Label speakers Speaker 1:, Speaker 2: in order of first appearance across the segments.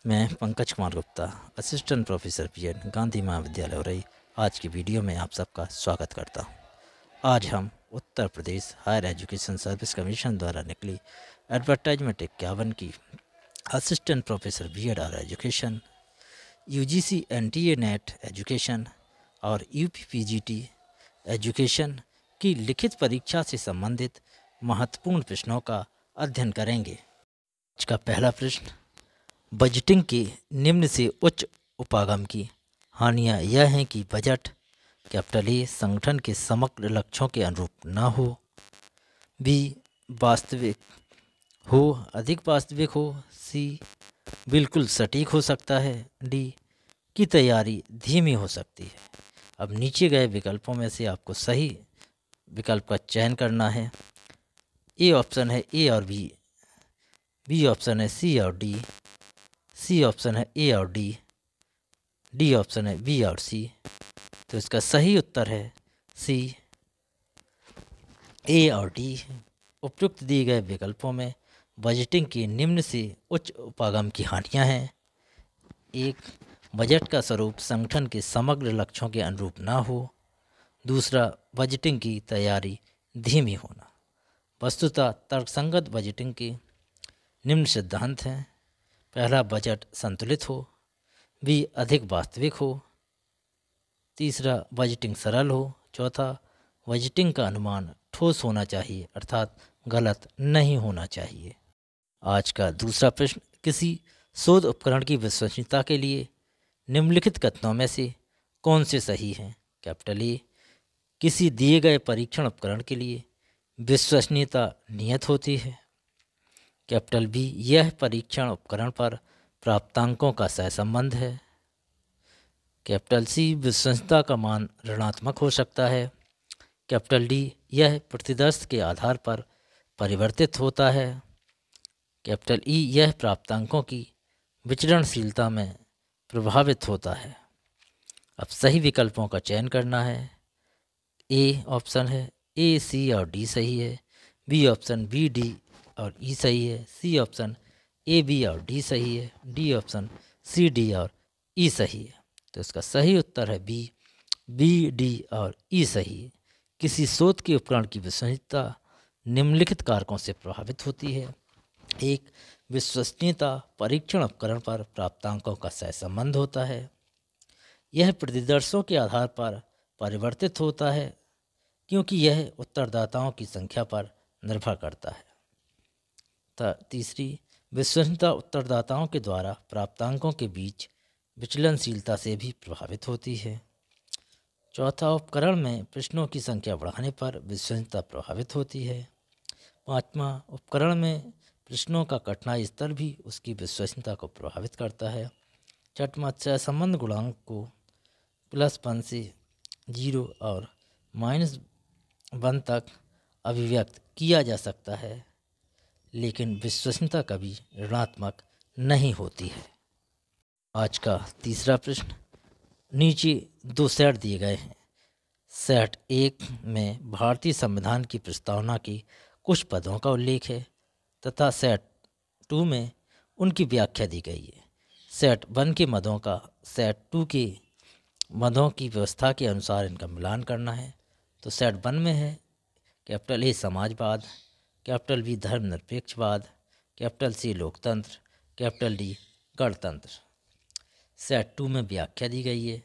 Speaker 1: मैं Pankaj Kumar Gupta, assistant professor B Ed, Gandhi Mahavidyalaya Orai, आज की वीडियो में आप सबका स्वागत करता हूं। आज हम Uttar Pradesh higher education service commission द्वारा निकली एडवर्टाइजमेंट 51 की असिस्टेंट प्रोफेसर बीएड और education, UGC NTA net education और यूपीपीजीटी एजुकेशन की लिखित परीक्षा से संबंधित महत्वपूर्ण प्रश्नों का अध्ययन करेंगे। आज का पहला प्रश्न, बजटिंग के निम्न से उच्च उपागम की हानियां यह हैं कि बजट कैपिटल ए संगठन के समग्र लक्ष्यों के अनुरूप न हो, बी वास्तविक हो, अधिक वास्तविक हो, सी बिल्कुल सटीक हो सकता है, डी की तैयारी धीमी हो सकती है। अब नीचे गए विकल्पों में से आपको सही विकल्प का चयन करना है। ए ऑप्शन है ए और बी ऑप्शन है सी और डी, सी ऑप्शन है ए और डी ऑप्शन है बी और सी। तो इसका सही उत्तर है सी, ए और डी। उपयुक्त दिए गए विकल्पों में बजटिंग की निम्न से उच्च उपागम की हानियां हैं। एक, बजट का स्वरूप संगठन के समग्र लक्ष्यों के अनुरूप ना हो। दूसरा, बजटिंग की तैयारी धीमी होना। वस्तुतः तर्कसंगत बजटिंग के निम्न सिद्धांत हैं। पहला, बजट संतुलित हो। बी, अधिक वास्तविक हो। तीसरा, बजटिंग सरल हो। चौथा, बजटिंग का अनुमान ठोस होना चाहिए अर्थात गलत नहीं होना चाहिए। आज का दूसरा प्रश्न, किसी शोध उपकरण की विश्वसनीयता के लिए निम्नलिखित कथनों में से कौन से सही हैं? कैपिटल ए, किसी दिए गए परीक्षण उपकरण के लिए विश्वसनीयता नियत होती है। कैपिटल बी, यह परीक्षण उपकरण पर प्राप्तांकों का सहसंबंध है। कैपिटल सी, विश्वसनीयता का मान ऋणात्मक हो सकता है। कैपिटल डी, यह प्रतिदर्श के आधार पर परिवर्तित होता है। कैपिटल ई, यह प्राप्तांकों की विचरणशीलता में प्रभावित होता है। अब सही विकल्पों का चयन करना है। ए ऑप्शन है, ए सी और डी सही है। बी ऑप्शन बी डी और ई सही है। सी ऑप्शन ए बी और डी सही है। डी ऑप्शन सी डी और ई सही है। तो इसका सही उत्तर है बी डी और ई सही है। किसी शोध के उपकरण की विश्वसनीयता निम्नलिखित कारकों से प्रभावित होती है। एक, विश्वसनीयता परीक्षण उपकरण पर प्राप्तांकों का सहसंबंध होता है। यह प्रतिदर्शों के आधार पर परिवर्तित होता है क्योंकि यह उत्तरदाताओं की संख्या पर निर्भर करता है। तीसरी, विश्वसनीयता उत्तरदाताओं के द्वारा प्राप्तांकों के बीच विचलनशीलता से भी प्रभावित होती है। चौथा, उपकरण में प्रश्नों की संख्या बढ़ाने पर विश्वसनीयता प्रभावित होती है। पाँचवा, उपकरण में प्रश्नों का कठिनाई स्तर भी उसकी विश्वसनीयता को प्रभावित करता है। छठवां, सहसंबंध गुणांक को +1 से 0 और -1 तक अभिव्यक्त किया जा सकता है, लेकिन विश्वसनीयता कभी ऋणात्मक नहीं होती है। आज का तीसरा प्रश्न, नीचे दो सेट दिए गए हैं। सेट 1 में भारतीय संविधान की प्रस्तावना के कुछ पदों का उल्लेख है तथा सेट 2 में उनकी व्याख्या दी गई है। सेट 1 के मदों का सेट 2 के मदों की व्यवस्था के अनुसार इनका मिलान करना है। तो सेट 1 में है कैपिटल ए समाजवाद, कैपिटल बी धर्मनिरपेक्षवाद, कैपिटल सी लोकतंत्र, कैपिटल डी गणतंत्र। सेट 2 में व्याख्या दी गई है।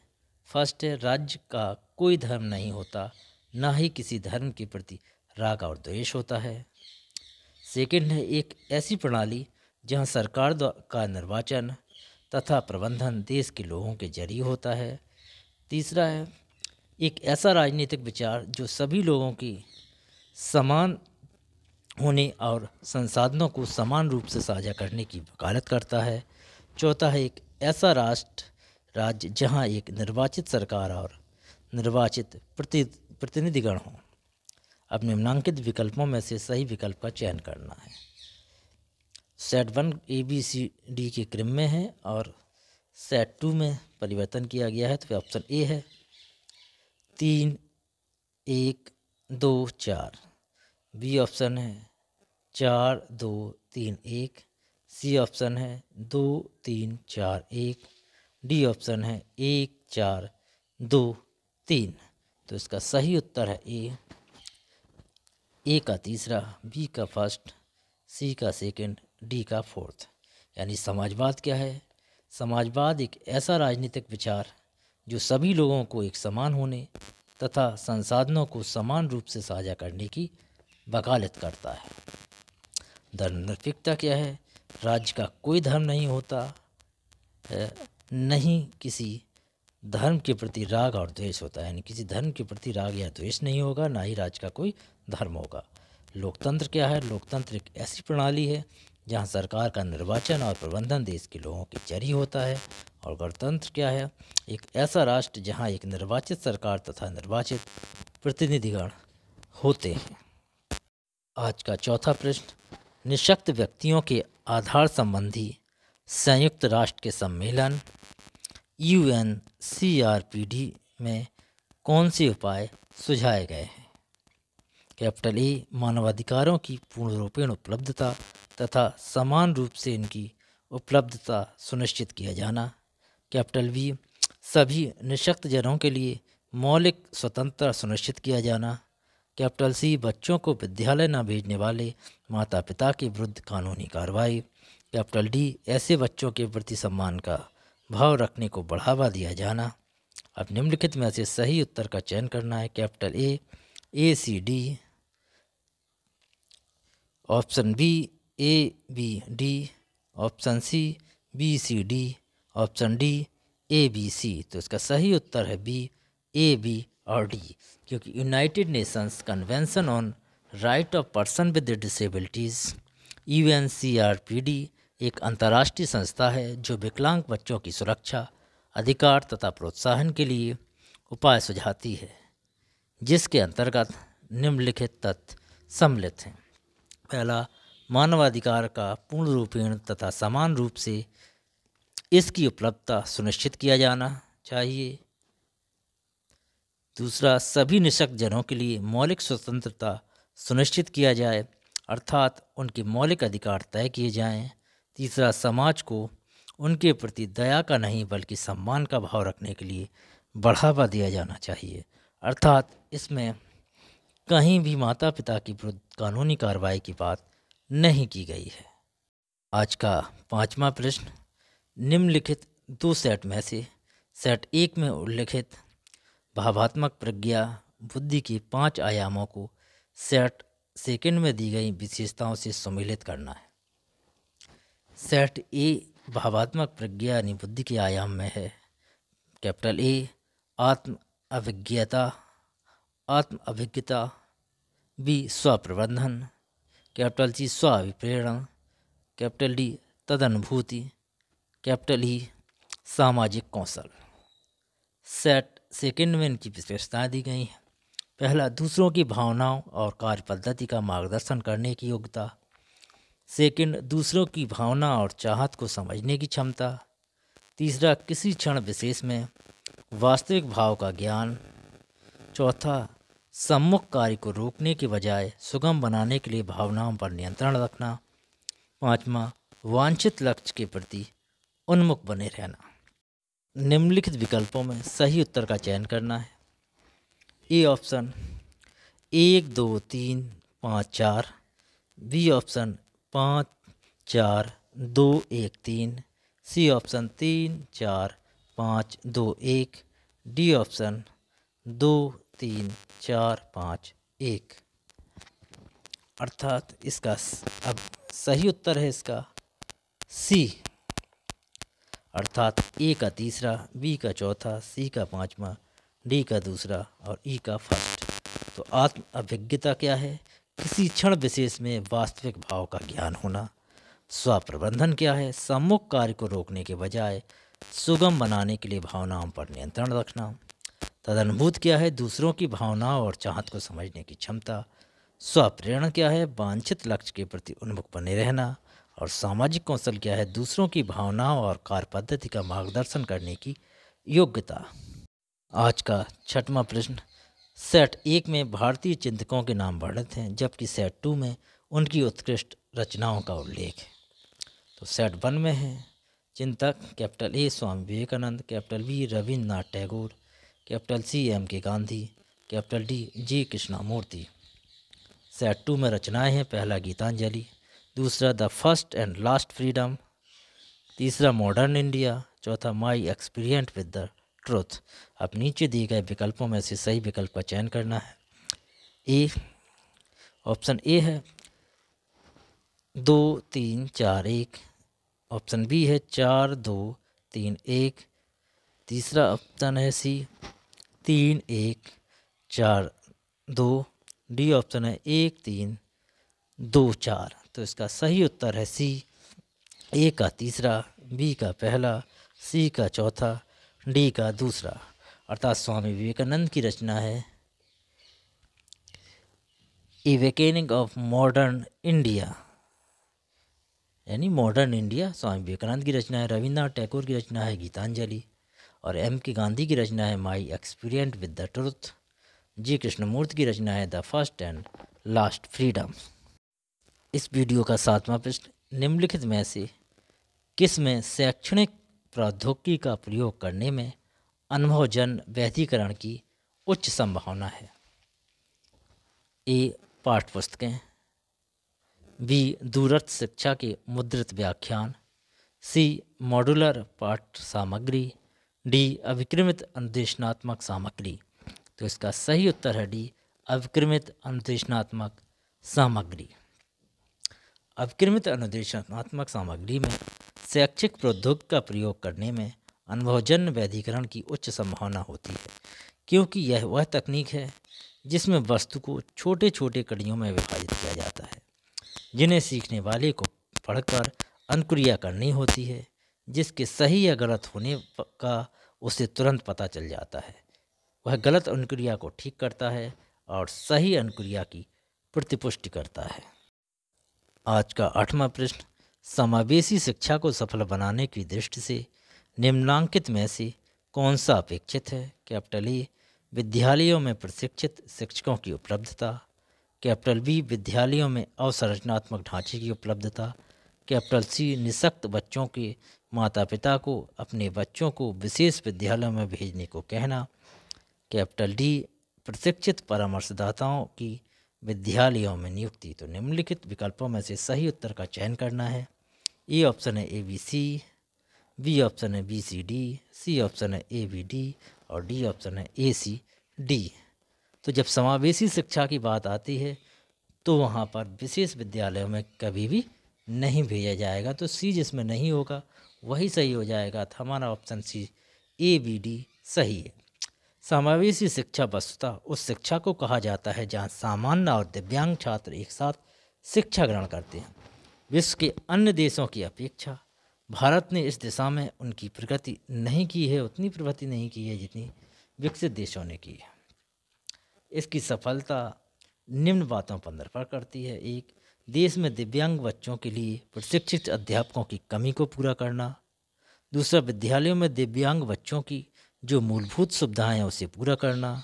Speaker 1: फर्स्ट है, राज्य का कोई धर्म नहीं होता, ना ही किसी धर्म के प्रति राग और द्वेष होता है। सेकंड है, एक ऐसी प्रणाली जहां सरकार का निर्वाचन तथा प्रबंधन देश के लोगों के जरिए होता है। तीसरा है, एक ऐसा राजनीतिक विचार जो सभी लोगों की समान होने और संसाधनों को समान रूप से साझा करने की वकालत करता है। चौथा है, एक ऐसा राज्य जहां एक निर्वाचित सरकार और निर्वाचित प्रतिनिधिगण हों। अब निम्नांकित विकल्पों में से सही विकल्प का चयन करना है। Set 1 A B C D के क्रम में है और सेट 2 में परिवर्तन किया गया है, तो ऑप्शन ए है 3 1 2 4। बी ऑप्शन है 4 2 3 1। सी ऑप्शन है 2 3 4 1, डी ऑप्शन है 1 4 2 3। तो इसका सही उत्तर है ए का तीसरा, बी का फर्स्ट, सी का सेकंड, डी का फोर्थ। यानी समाजवाद क्या है? समाजवाद एक ऐसा राजनीतिक विचार जो सभी लोगों को एक समान होने तथा संसाधनों को समान रूप से साझा करने की वकालत करता है। धर्मनिरपेक्षता क्या है? राज्य का कोई धर्म नहीं होता है, नहीं किसी धर्म के प्रति राग और द्वेष होता है, यानी किसी धर्म के प्रति राग या द्वेष नहीं होगा, ना ही राज्य का कोई धर्म होगा। लोकतंत्र क्या है? लोकतंत्र एक ऐसी प्रणाली है जहां सरकार का निर्वाचन और प्रबंधन देश के लोगों के जरिए होता है। और गणतंत्र क्या है? एक ऐसा राष्ट्र जहां एक निर्वाचित सरकार तथा निर्वाचित प्रतिनिधिगण होते हैं। आज का चौथा प्रश्न, निःशक्त व्यक्तियों के आधार संबंधी संयुक्त राष्ट्र के सम्मेलन UNCRPD में कौन से उपाय सुझाए गए हैं? कैपिटल ए, मानवाधिकारों की पूर्ण रूपेण उपलब्धता तथा समान रूप से इनकी उपलब्धता सुनिश्चित किया जाना। कैपिटल बी, सभी निःशक्त जनों के लिए मौलिक स्वतंत्रता सुनिश्चित किया जाना। कैपिटल सी, बच्चों को विद्यालय न भेजने वाले माता पिता के विरुद्ध कानूनी कार्रवाई। कैपिटल डी, ऐसे बच्चों के प्रति सम्मान का भाव रखने को बढ़ावा दिया जाना। अब निम्नलिखित में से सही उत्तर का चयन करना है। Capital A C D, option B A B D, option C B C D, option D A B C. तो इसका सही उत्तर है बी, ए बी और डी, क्योंकि United Nations Convention on right of person with disabilities UNCRPD एक अंतर्राष्ट्रीय संस्था है जो विकलांग बच्चों की सुरक्षा, अधिकार तथा प्रोत्साहन के लिए उपाय सुझाती है, जिसके अंतर्गत निम्नलिखित तथ्य सम्मिलित हैं। पहला, मानवाधिकार का पूर्ण रूपेण तथा समान रूप से इसकी उपलब्धता सुनिश्चित किया जाना चाहिए। दूसरा, सभी निःशक्त जनों के लिए मौलिक स्वतंत्रता सुनिश्चित किया जाए, अर्थात उनके मौलिक अधिकार तय किए जाएं। तीसरा, समाज को उनके प्रति दया का नहीं बल्कि सम्मान का भाव रखने के लिए बढ़ावा दिया जाना चाहिए, अर्थात इसमें कहीं भी माता पिता के विरुद्ध कानूनी कार्रवाई की बात नहीं की गई है। आज का पांचवा प्रश्न, निम्नलिखित दो सेट में से सेट एक में उल्लिखित भावात्मक प्रज्ञा बुद्धि के 5 आयामों को सेट सेकंड में दी गई विशेषताओं से सम्मिलित करना है। सेट ए भावात्मक प्रज्ञा यानी बुद्धि के आयाम में है। कैपिटल ए, आत्म अभिज्ञता, बी स्वप्रबंधन, कैपिटल सी स्वाभिप्रेरण, कैपिटल डी तदनुभूति, कैपिटल ई सामाजिक कौशल। सेट सेकंड में इनकी विशेषताएं दी गई हैं। पहला, दूसरों की भावनाओं और कार्य पद्धति का मार्गदर्शन करने की योग्यता। सेकंड, दूसरों की भावना और चाहत को समझने की क्षमता। तीसरा, किसी क्षण विशेष में वास्तविक भाव का ज्ञान। चौथा, सम्मुख कार्य को रोकने के बजाय सुगम बनाने के लिए भावनाओं पर नियंत्रण रखना। पांचवा, वांछित लक्ष्य के प्रति उन्मुख बने रहना। निम्नलिखित विकल्पों में सही उत्तर का चयन करना है। A option 1 2 3 5 4, B option 5 4 2 1 3, C option 3 4 5 2 1, D option 2 3 4 5 1। अर्थात इसका अब सही उत्तर है इसका सी, अर्थात ए का तीसरा, बी का चौथा, सी का पांचवा, डी का दूसरा और ई का फर्स्ट। तो आत्म अभिज्ञता क्या है? किसी क्षण विशेष में वास्तविक भाव का ज्ञान होना। स्वप्रबंधन क्या है? सम्मुख कार्य को रोकने के बजाय सुगम बनाने के लिए भावनाओं पर नियंत्रण रखना। तदनुभूत क्या है? दूसरों की भावनाओं और चाहत को समझने की क्षमता। स्वप्रेरणा क्या है? वांछित लक्ष्य के प्रति उन्मुख बने रहना। और सामाजिक कौशल क्या है? दूसरों की भावनाओं और कार्य पद्धति का मार्गदर्शन करने की योग्यता। आज का छठवां प्रश्न, सेट 1 में भारतीय चिंतकों के नाम वर्णित हैं, जबकि सेट 2 में उनकी उत्कृष्ट रचनाओं का उल्लेख है। तो सेट 1 में है चिंतक capital A Swami Vivekananda, capital B Rabindranath Tagore, capital C M K Gandhi, capital D G Krishnamurti. Set 2 में रचनाएं हैं, पहला गीतांजलि, दूसरा the first and last freedom, तीसरा मॉडर्न इंडिया, चौथा my experience with the truth. अब नीचे दिए गए विकल्पों में से सही विकल्प का चयन करना है। ए ऑप्शन ए है 2 3 4 1, ऑप्शन बी है 4 2 3 1, तीसरा ऑप्शन है सी 3 1 4 2, डी ऑप्शन है 1 3 2 4। तो इसका सही उत्तर है सी, ए का तीसरा, बी का पहला, सी का चौथा, डी का दूसरा। अर्थात स्वामी विवेकानंद की रचना है ए वेकेनिंग ऑफ मॉडर्न इंडिया, यानी मॉडर्न इंडिया स्वामी विवेकानंद की रचना है। रविन्द्रनाथ टैगोर की रचना है गीतांजलि, और एम के गांधी की रचना है my experience with the truth. G Krishnamurti की रचना है the first and last freedom. इस वीडियो का 7वां प्रश्न, निम्नलिखित में से किस में शैक्षणिक प्रौद्योगिकी का प्रयोग करने में अनुभवजन्य वैधीकरण की उच्च संभावना है? ए पाठ्यपुस्तकें, बी दूरस्थ शिक्षा के मुद्रित व्याख्यान, सी मॉड्यूलर पाठ्य सामग्री, डी अभिक्रमित अनुदेशनात्मक सामग्री। तो इसका सही उत्तर है डी अभिक्रमित अनुदेशनात्मक सामग्री। अभिक्रमित अनुदेशनात्मक सामग्री में शैक्षिक प्रौद्योगिकी का प्रयोग करने में अनुभवजन्य वैधीकरण की उच्च संभावना होती है, क्योंकि यह वह तकनीक है जिसमें वस्तु को छोटे छोटे कड़ियों में विभाजित किया जाता है, जिन्हें सीखने वाले को पढ़कर अनुक्रिया करनी होती है, जिसके सही या गलत होने का उसे तुरंत पता चल जाता है। वह गलत अनुक्रिया को ठीक करता है और सही अनुक्रिया की प्रतिपुष्टि करता है। आज का 8वां प्रश्न, समावेशी शिक्षा को सफल बनाने की दृष्टि से निम्नांकित में से कौन सा अपेक्षित है? कैपिटल ए विद्यालयों में प्रशिक्षित शिक्षकों की उपलब्धता, कैपिटल बी विद्यालयों में अवसंरचनात्मक ढांचे की उपलब्धता, कैपिटल सी निःशक्त बच्चों के माता पिता को अपने बच्चों को विशेष विद्यालयों में भेजने को कहना, कैपिटल डी प्रशिक्षित परामर्शदाताओं की विद्यालयों में नियुक्ति। तो निम्नलिखित विकल्पों में से सही उत्तर का चयन करना है। ए ऑप्शन है A B C, B option है B C D, C option है ए बी डी, और डी ऑप्शन है ए सी डी। तो जब समावेशी शिक्षा की बात आती है तो वहाँ पर विशेष विद्यालयों में कभी भी नहीं भेजा जाएगा, तो सी जिसमें नहीं होगा वही सही हो जाएगा। तो हमारा option C A B D सही है। समावेशी शिक्षा वस्तुतः उस शिक्षा को कहा जाता है जहाँ सामान्य और दिव्यांग छात्र एक साथ शिक्षा ग्रहण करते हैं। विश्व के अन्य देशों की अपेक्षा भारत ने इस दिशा में उनकी प्रगति नहीं की है, उतनी प्रगति नहीं की है जितनी विकसित देशों ने की है। इसकी सफलता निम्न बातों पर निर्भर करती है। एक, देश में दिव्यांग बच्चों के लिए प्रशिक्षित अध्यापकों की कमी को पूरा करना। दूसरा, विद्यालयों में दिव्यांग बच्चों की जो मूलभूत सुविधाएं हैं उसे पूरा करना।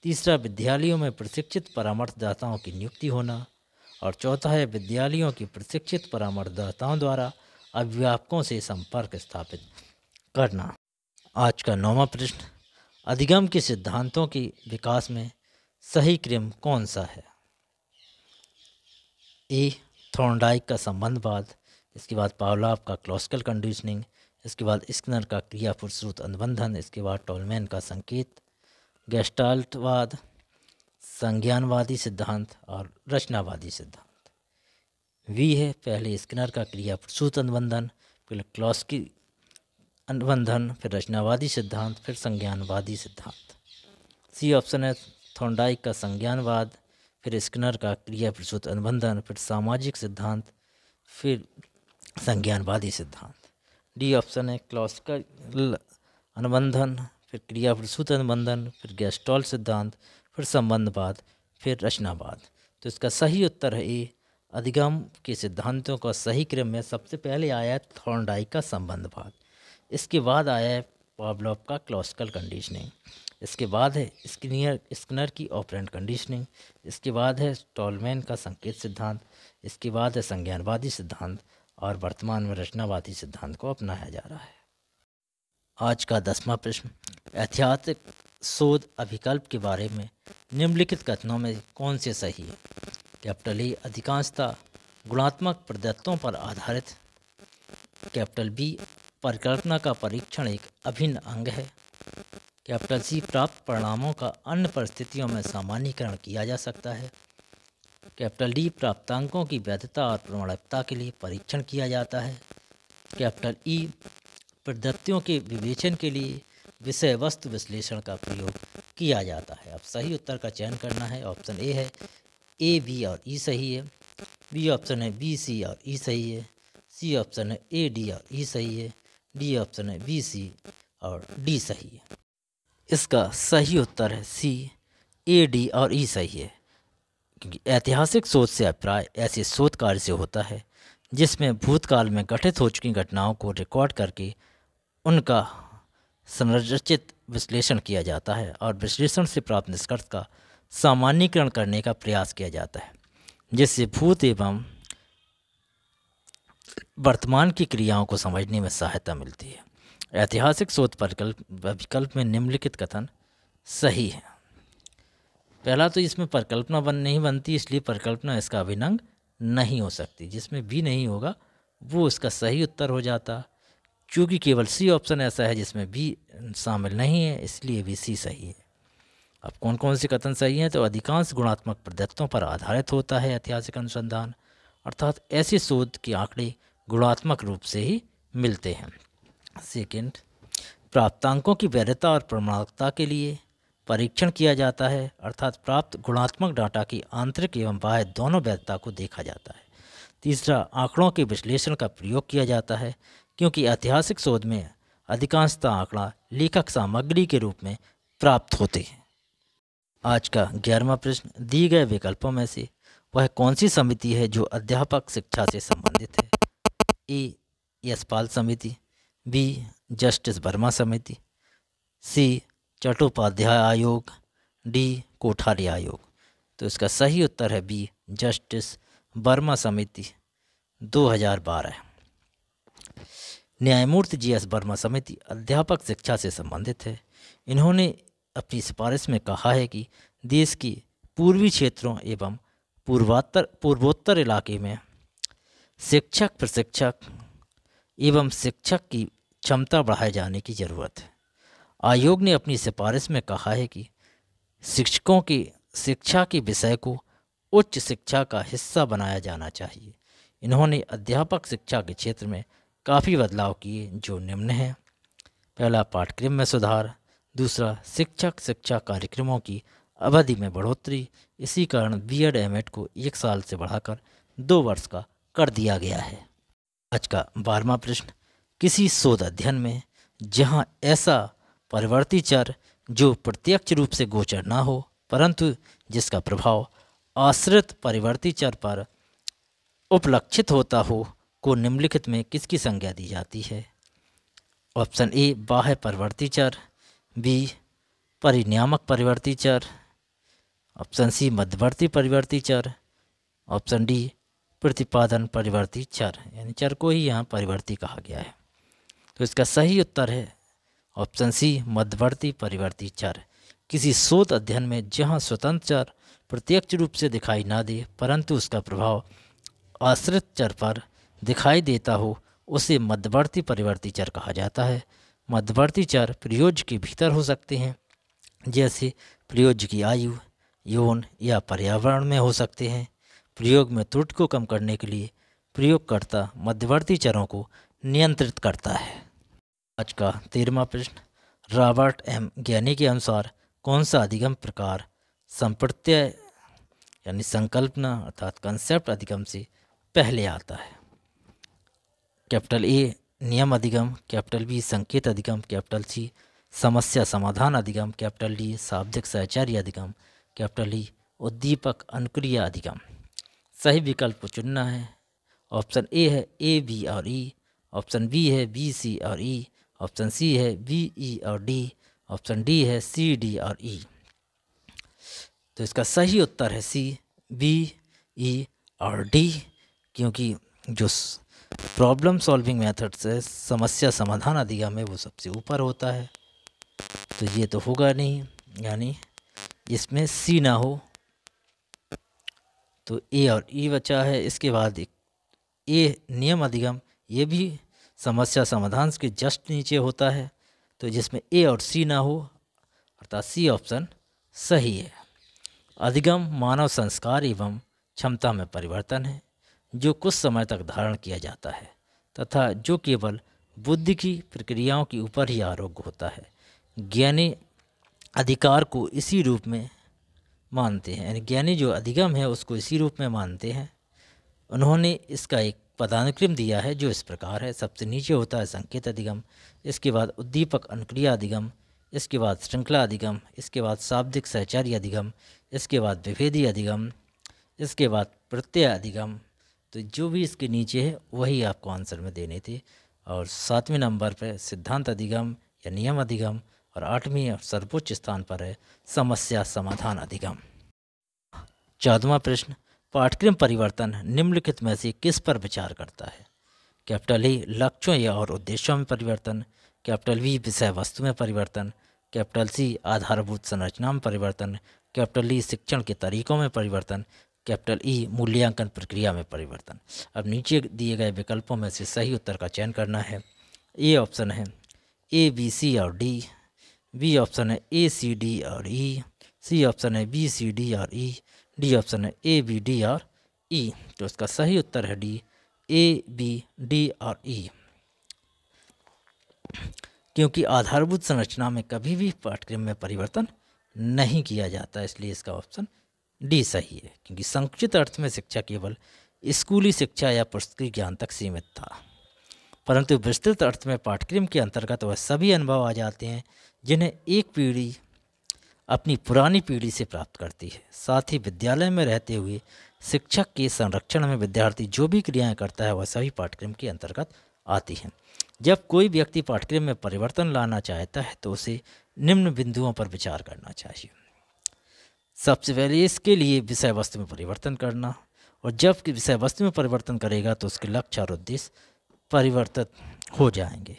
Speaker 1: तीसरा, विद्यालयों में प्रशिक्षित परामर्शदाताओं की नियुक्ति होना। और चौथा है विद्यालयों की प्रशिक्षित परामर्शदाताओं द्वारा अभिभावकों से संपर्क स्थापित करना। आज का 9वां प्रश्न, अधिगम के सिद्धांतों के विकास में सही क्रम कौन सा है? ए थॉर्नडाइक का संबंधवाद, इसके बाद पावलोव का क्लासिकल कंडीशनिंग, इसके बाद स्किनर का क्रिया फलश्रुत अनुबंधन, इसके बाद टॉलमैन का संकेत, गेस्टाल्टवाद, संज्ञानवादी सिद्धांत और रचनावादी सिद्धांत। वी है पहले स्किनर का क्रिया फलश्रुत अनुबंधन, फिर क्लासिकल अनुबंधन, फिर रचनावादी सिद्धांत, फिर संज्ञानवादी सिद्धांत। सी ऑप्शन है थॉर्नडाइक का संज्ञानवाद, फिर स्किनर का क्रिया फलश्रुत अनुबंधन, फिर सामाजिक सिद्धांत, फिर संज्ञानवादी सिद्धांत। डी ऑप्शन है क्लासिकल अनुबंधन, फिर क्रिया फलश्रुत अनुबंधन, फिर गेस्टाल्ट सिद्धांत, फिर संबंधवाद, फिर रचनावाद। तो इसका सही उत्तर है ए अधिगम के सिद्धांतों का सही क्रम में सबसे पहले आया है थॉर्नडाइक का संबंधवाद, इसके बाद आया है पावलोव का क्लासिकल कंडीशनिंग, इसके बाद है स्किनर की ऑपरेंट कंडीशनिंग, इसके बाद है टॉलमैन का संकेत सिद्धांत, इसके बाद है संज्ञानवादी सिद्धांत, और वर्तमान में रचनावादी सिद्धांत को अपनाया जा रहा है। आज का 10वां प्रश्न, ऐतिहासिक शोध अभिकल्प के बारे में निम्नलिखित कथनों में कौन से सही है? कैपिटल ए अधिकांशतः गुणात्मक प्रदत्तों पर आधारित। कैपिटल बी परिकल्पना का परीक्षण एक अभिन्न अंग है। कैपिटल सी प्राप्त परिणामों का अन्य परिस्थितियों में सामान्यीकरण किया जा सकता है। कैपिटल डी प्राप्तांकों की वैधता और प्रमाणिकता के लिए परीक्षण किया जाता है। कैपिटल ई प्रदत्तियों के विवेचन के लिए विषय वस्तु विश्लेषण का प्रयोग किया जाता है। अब सही उत्तर का चयन करना है। ऑप्शन ए है ए, बी और ई सही है। बी ऑप्शन है बी, सी और ई सही है। सी ऑप्शन है ए, डी और ई सही है। डी ऑप्शन है बी, सी और डी सही है। इसका सही उत्तर है सी, ए, डी और ई सही है, क्योंकि ऐतिहासिक शोध से अभिप्राय ऐसे शोध कार्य से होता है जिसमें भूतकाल में घटित हो चुकी घटनाओं को रिकॉर्ड करके उनका संरचित विश्लेषण किया जाता है और विश्लेषण से प्राप्त निष्कर्ष का सामान्यीकरण करने का प्रयास किया जाता है, जिससे भूत एवं वर्तमान की क्रियाओं को समझने में सहायता मिलती है। ऐतिहासिक शोध विकल्प में निम्नलिखित कथन सही है। पहला तो इसमें परिकल्पना नहीं बनती, इसलिए परिकल्पना इसका अभिन्न नहीं हो सकती। जिसमें भी नहीं होगा वो इसका सही उत्तर हो जाता। चूँकि केवल सी ऑप्शन ऐसा है जिसमें भी शामिल नहीं है, इसलिए भी सी सही है। अब कौन कौन से कथन सही हैं? तो अधिकांश गुणात्मक प्रदत्तों पर आधारित होता है ऐतिहासिक अनुसंधान, अर्थात ऐसे शोध के आंकड़े गुणात्मक रूप से ही मिलते हैं। सेकंड, प्राप्तांकों की वैधता और प्रमाणिकता के लिए परीक्षण किया जाता है, अर्थात प्राप्त गुणात्मक डाटा की आंतरिक एवं बाह्य दोनों वैधता को देखा जाता है। तीसरा, आंकड़ों के विश्लेषण का प्रयोग किया जाता है, क्योंकि ऐतिहासिक शोध में अधिकांशतः आंकड़ा लेखक सामग्री के रूप में प्राप्त होते हैं। आज का 11वां प्रश्न, दिए गए विकल्पों में से वह कौन सी समिति है जो अध्यापक शिक्षा से संबंधित है? ए, यशपाल समिति। बी, जस्टिस वर्मा समिति। सी, चट्टोपाध्याय आयोग। डी, कोठारी आयोग। तो इसका सही उत्तर है बी, जस्टिस वर्मा समिति 2012। न्यायमूर्ति जी.एस. वर्मा समिति अध्यापक शिक्षा से संबंधित है। इन्होंने अपनी सिफारिश में कहा है कि देश के पूर्वी क्षेत्रों एवं पूर्वोत्तर इलाके में शिक्षक, प्रशिक्षक एवं शिक्षक की क्षमता बढ़ाए जाने की ज़रूरत है। आयोग ने अपनी सिफारिश में कहा है कि शिक्षकों की शिक्षा के विषय को उच्च शिक्षा का हिस्सा बनाया जाना चाहिए। इन्होंने अध्यापक शिक्षा के क्षेत्र में काफ़ी बदलाव किए, जो निम्न हैं। पहला, पाठ्यक्रम में सुधार। दूसरा, शिक्षक शिक्षा कार्यक्रमों की अवधि में बढ़ोतरी। इसी कारण बीएड एमएड को 1 साल से बढ़ाकर 2 वर्ष का कर दिया गया है। आज का 12वां प्रश्न, किसी शोध अध्ययन में जहां ऐसा परिवर्ती चर जो प्रत्यक्ष रूप से गोचर ना हो परंतु जिसका प्रभाव आश्रित परिवर्ती चर पर उपलक्षित होता हो को निम्नलिखित में किसकी संज्ञा दी जाती है? ऑप्शन ए, बाह्य परिवर्ती चर। बी, परिनियामक परिवर्ती चर। ऑप्शन सी, मध्यवर्ती परिवर्ती चर। ऑप्शन डी, प्रतिपादन परिवर्ती चर, यानी चर को ही यहाँ परिवर्ती कहा गया है। तो इसका सही उत्तर है ऑप्शन सी, मध्यवर्ती परिवर्ती चर। किसी शोध अध्ययन में जहाँ स्वतंत्र चर प्रत्यक्ष रूप से दिखाई ना दे परंतु उसका प्रभाव आश्रित चर पर दिखाई देता हो उसे मध्यवर्ती परिवर्ती चर कहा जाता है। मध्यवर्ती चर प्रयोज्य के भीतर हो सकते हैं, जैसे प्रयोज्य की आयु, यौन या पर्यावरण में हो सकते हैं। प्रयोग में त्रुटि को कम करने के लिए प्रयोगकर्ता मध्यवर्ती चरों को नियंत्रित करता है। आज का 13वां प्रश्न, रॉबर्ट एम ज्ञानी के अनुसार कौन सा अधिगम प्रकार संप्रत्यय यानी संकल्पना अर्थात कंसेप्ट अधिगम से पहले आता है? कैपिटल ए, नियम अधिगम। कैपिटल बी, संकेत अधिगम। कैपिटल सी, समस्या समाधान अधिगम। कैपिटल डी, शाब्दिक सहचर्य अधिगम। कैपिटल ई, उद्दीपक अनुक्रिया अधिगम। सही विकल्प को चुनना है। ऑप्शन ए है ए, बी और ई। ऑप्शन बी है बी, सी और ई। ऑप्शन सी है बी, ई और डी। ऑप्शन डी है सी, डी और ई। तो इसका सही उत्तर है सी, बी, ई और डी, क्योंकि जो प्रॉब्लम सॉल्विंग मेथड से समस्या समाधान अधिगम है वो सबसे ऊपर होता है, तो ये तो होगा नहीं, यानी इसमें सी ना हो, तो ए और ई बचा है। इसके बाद एक ए नियम अधिगम, ये भी समस्या समाधान के जस्ट नीचे होता है, तो जिसमें ए और सी ना हो, अर्थात सी ऑप्शन सही है। अधिगम मानव संस्कार एवं क्षमता में परिवर्तन है जो कुछ समय तक धारण किया जाता है तथा जो केवल बुद्धि की प्रक्रियाओं के ऊपर ही आरोग्य होता है। ज्ञानी अधिकार को इसी रूप में मानते हैं, यानी ज्ञानी जो अधिगम है उसको इसी रूप में मानते हैं। उन्होंने इसका एक पदानुक्रम दिया है जो इस प्रकार है। सबसे नीचे होता है संकेत अधिगम, इसके बाद उद्दीपक अनुक्रिया अधिगम, इसके बाद श्रृंखला अधिगम, इसके बाद शाब्दिक सहचार्य अधिगम, इसके बाद विभेदी अधिगम, इसके बाद प्रत्यय अधिगम। तो जो भी इसके नीचे है वही आपको आंसर में देने थे। और 7वें नंबर पर सिद्धांत अधिगम या नियम अधिगम, और 8वीं और सर्वोच्च स्थान पर है समस्या समाधान अधिगम। 14वां प्रश्न, पाठ्यक्रम परिवर्तन निम्नलिखित में से किस पर विचार करता है? कैपिटल ए लक्ष्यों या और उद्देश्यों में परिवर्तन, कैपिटल बी विषय वस्तु में परिवर्तन, कैपिटल सी आधारभूत संरचना में परिवर्तन, कैपिटल ई शिक्षण के तरीकों में परिवर्तन, कैपिटल ई मूल्यांकन प्रक्रिया में परिवर्तन। अब नीचे दिए गए विकल्पों में से सही उत्तर का चयन करना है। ए ऑप्शन है ए बी सी और डी, बी ऑप्शन है ए सी डी और ई, सी ऑप्शन है बी सी डी और ई, डी ऑप्शन है ए बी डी और ई। तो इसका सही उत्तर है डी, ए बी डी और ई। क्योंकि आधारभूत संरचना में कभी भी पाठ्यक्रम में परिवर्तन नहीं किया जाता, इसलिए इसका ऑप्शन डी सही है। क्योंकि संकुचित अर्थ में शिक्षा केवल स्कूली शिक्षा या पुस्तकीय ज्ञान तक सीमित था, परंतु विस्तृत अर्थ में पाठ्यक्रम के अंतर्गत वह सभी अनुभव आ जाते हैं जिन्हें एक पीढ़ी अपनी पुरानी पीढ़ी से प्राप्त करती है। साथ ही विद्यालय में रहते हुए शिक्षक के संरक्षण में विद्यार्थी जो भी क्रियाएं करता है वह सभी पाठ्यक्रम के अंतर्गत आती हैं। जब कोई व्यक्ति पाठ्यक्रम में परिवर्तन लाना चाहता है तो उसे निम्न बिंदुओं पर विचार करना चाहिए। सबसे पहले इसके लिए विषय वस्तु में परिवर्तन करना, और जब विषय वस्तु में परिवर्तन करेगा तो उसके लक्ष्य और उद्देश्य परिवर्तित हो जाएंगे।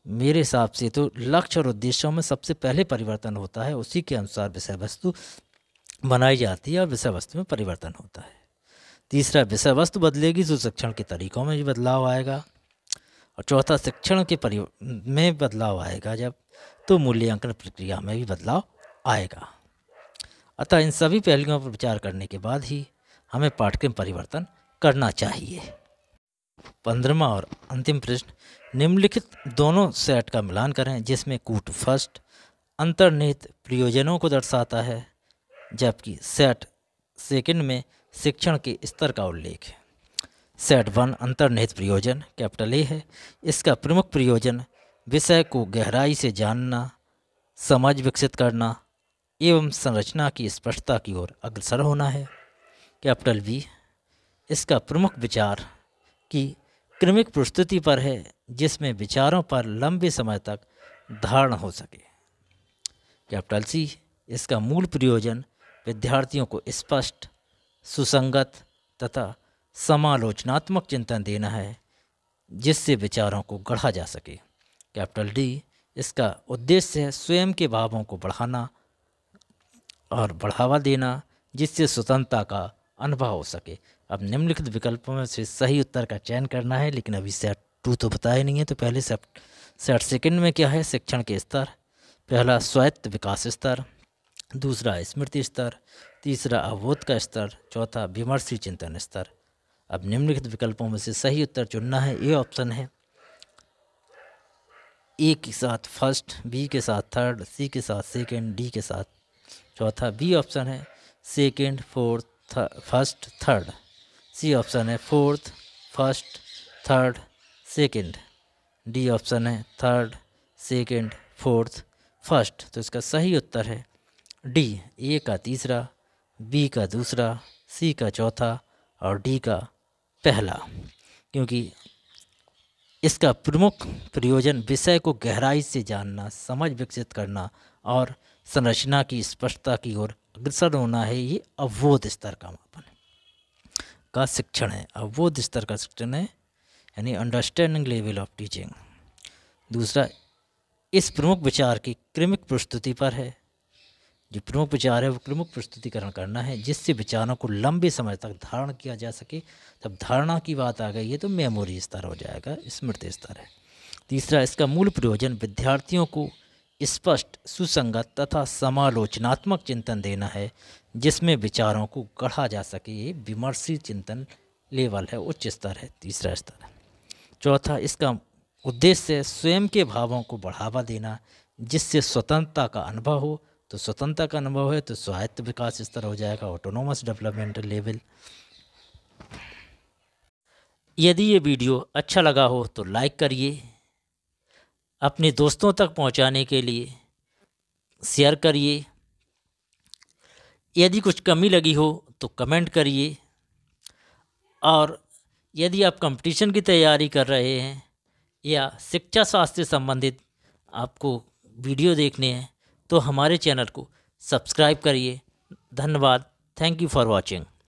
Speaker 1: मेरे हिसाब से तो लक्ष्य और उद्देश्यों में सबसे पहले परिवर्तन होता है, उसी के अनुसार विषय वस्तु बनाई जाती है और विषय वस्तु में परिवर्तन होता है। तीसरा, विषय वस्तु बदलेगी तो शिक्षण के तरीकों में भी बदलाव आएगा, और चौथा, शिक्षण के में बदलाव आएगा जब, तो मूल्यांकन प्रक्रिया में भी बदलाव आएगा। अतः इन सभी पहलुओं पर विचार करने के बाद ही हमें पाठ्यक्रम परिवर्तन करना चाहिए। 15वां और अंतिम प्रश्न, निम्नलिखित दोनों सेट का मिलान करें जिसमें कूट फर्स्ट अंतर्निहित प्रयोजनों को दर्शाता है जबकि सेट सेकंड में शिक्षण के स्तर का उल्लेख है। सेट 1 अंतर्निहित प्रयोजन कैपिटल ए है। इसका प्रमुख प्रयोजन विषय को गहराई से जानना, समझ विकसित करना एवं संरचना की स्पष्टता की ओर अग्रसर होना है। कैपिटल बी, इसका प्रमुख विचार की क्रमिक प्रस्तुति पर है जिसमें विचारों पर लंबे समय तक धारण हो सके। कैपिटल सी, इसका मूल प्रयोजन विद्यार्थियों को स्पष्ट, सुसंगत तथा समालोचनात्मक चिंतन देना है जिससे विचारों को गढ़ा जा सके। कैपिटल डी, इसका उद्देश्य है स्वयं के भावों को बढ़ाना और बढ़ावा देना जिससे स्वतंत्रता का अनुभव हो सके। अब निम्नलिखित विकल्पों में से सही उत्तर का चयन करना है, लेकिन अभी सेट 2 तो बताया नहीं है, तो पहले सेट सेकंड में क्या है? शिक्षण के स्तर। पहला स्वायत्त विकास स्तर, दूसरा स्मृति स्तर, तीसरा अवबोध का स्तर, चौथा विमर्शी चिंतन स्तर। अब निम्नलिखित विकल्पों में से सही उत्तर चुनना है। ए ऑप्शन है ए के साथ फर्स्ट, बी के साथ थर्ड, सी के साथ सेकंड, डी के साथ चौथा। बी ऑप्शन है second, fourth, first, third. C option है fourth, first, third, second. D option है थर्ड, सेकंड, फोर्थ, फर्स्ट। तो इसका सही उत्तर है डी, ए का तीसरा, बी का दूसरा, सी का चौथा और डी का पहला। क्योंकि इसका प्रमुख प्रयोजन विषय को गहराई से जानना, समझ विकसित करना और संरचना की स्पष्टता की ओर अग्रसर होना है। ये अवबोध स्तर का मापन का शिक्षण है, अवबोध स्तर का शिक्षण है, यानी अंडरस्टैंडिंग लेवल ऑफ टीचिंग। दूसरा, इस प्रमुख विचार की क्रमिक प्रस्तुति पर है। जो प्रमुख विचार है वो क्रमिक प्रस्तुतिकरण करना है, जिससे विचारों को लंबे समय तक धारण किया जा सके। जब धारणा की बात आ गई है तो मेमोरी स्तर हो जाएगा, स्मृति स्तर है। तीसरा, इसका मूल प्रयोजन विद्यार्थियों को स्पष्ट, सुसंगत तथा समालोचनात्मक चिंतन देना है, जिसमें विचारों को गढ़ा जा सके। ये विमर्शी चिंतन लेवल है, उच्च स्तर है, तीसरा स्तर है। चौथा, इसका उद्देश्य स्वयं के भावों को बढ़ावा देना, जिससे स्वतंत्रता का अनुभव हो। तो स्वतंत्रता का अनुभव है तो स्वायत्त विकास स्तर हो जाएगा, ऑटोनोमस डेवलपमेंटल लेवल। यदि ये वीडियो अच्छा लगा हो तो लाइक करिए, अपने दोस्तों तक पहुंचाने के लिए शेयर करिए। यदि कुछ कमी लगी हो तो कमेंट करिए। और यदि आप कंपटीशन की तैयारी कर रहे हैं या शिक्षा शास्त्र से संबंधित आपको वीडियो देखने हैं तो हमारे चैनल को सब्सक्राइब करिए। धन्यवाद। Thank you for watching.